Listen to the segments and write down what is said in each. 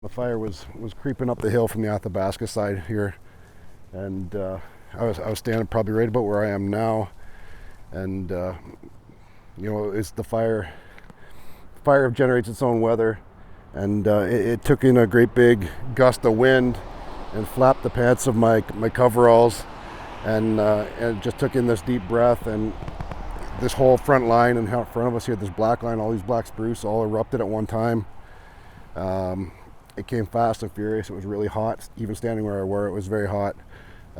The fire was creeping up the hill from the Athabasca side here, and I was standing probably right about where I am now, and it's the fire. Fire generates its own weather, and it took in a great big gust of wind and flapped the pants of my coveralls, and it just took in this deep breath, and this whole front line in front of us here, this black line, all these black spruce all erupted at one time. It came fast and furious. It was really hot. Even standing where I were, it was very hot.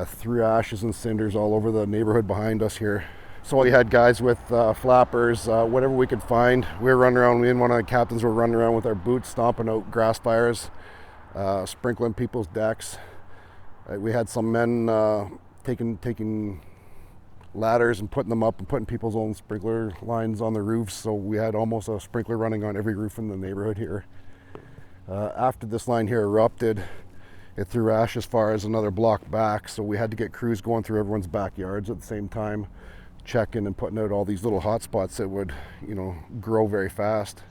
Threw ashes and cinders all over the neighborhood behind us here. So we had guys with flappers, whatever we could find. We were running around, me and one of the captains were running around with our boots, stomping out grass fires, sprinkling people's decks. We had some men taking ladders and putting them up and putting people's own sprinkler lines on the roofs. So we had almost a sprinkler running on every roof in the neighborhood here. After this line here erupted, it threw ash as far as another block back, so we had to get crews going through everyone's backyards at the same time, checking and putting out all these little hot spots that would, grow very fast.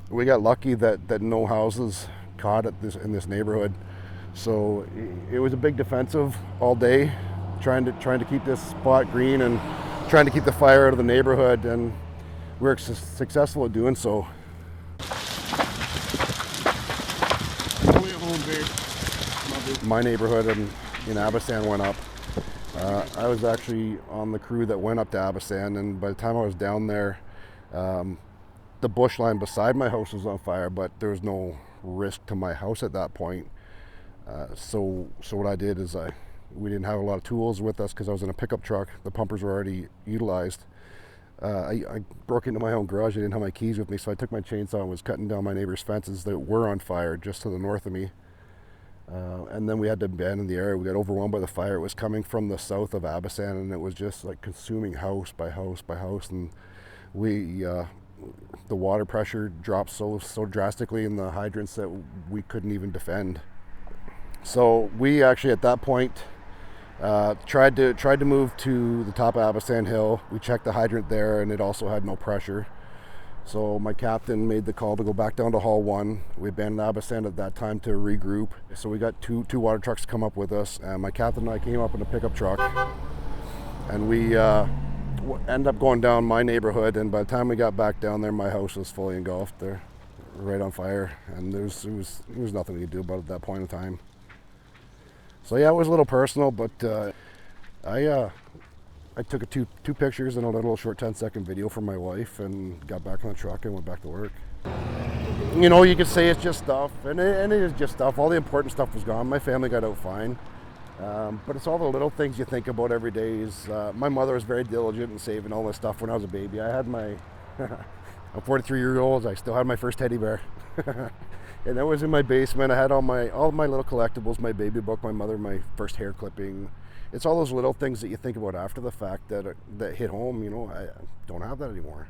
We got lucky that no houses caught in this neighborhood, so it was a big defensive all day, trying to keep this spot green and trying to keep the fire out of the neighborhood, and we were successful at doing so. My neighborhood in Abasan went up. I was actually on the crew that went up to Abasan, and by the time I was down there, the bush line beside my house was on fire, but there was no risk to my house at that point. So what I did is we didn't have a lot of tools with us because I was in a pickup truck. The pumpers were already utilized. I broke into my own garage. I didn't have my keys with me, so I took my chainsaw and was cutting down my neighbor's fences that were on fire just to the north of me. And then we had to abandon the area. We got overwhelmed by the fire. It was coming from the south of Abasan, and it was just like consuming house by house by house. And the water pressure dropped so drastically in the hydrants that we couldn't even defend. So we actually at that point tried to move to the top of Abasan Hill. We checked the hydrant there, and it also had no pressure. So my captain made the call to go back down to Hall 1. We abandoned Abasan at that time to regroup. So we got two water trucks to come up with us, and my captain and I came up in a pickup truck, and we ended up going down my neighborhood. And by the time we got back down there, my house was fully engulfed there, right on fire, and there was nothing we could do about it at that point in time. So yeah, it was a little personal, but I took two pictures and a little short 10-second video for my wife, and got back on the truck and went back to work. You could say it's just stuff, and it is just stuff. All the important stuff was gone. My family got out fine, but it's all the little things you think about every day. My mother was very diligent in saving all this stuff when I was a baby. I had I'm 43 years old. I still had my first teddy bear, and that was in my basement. I had all my little collectibles, my baby book, my mother, my first hair clipping. It's all those little things that you think about after the fact that hit home. I don't have that anymore.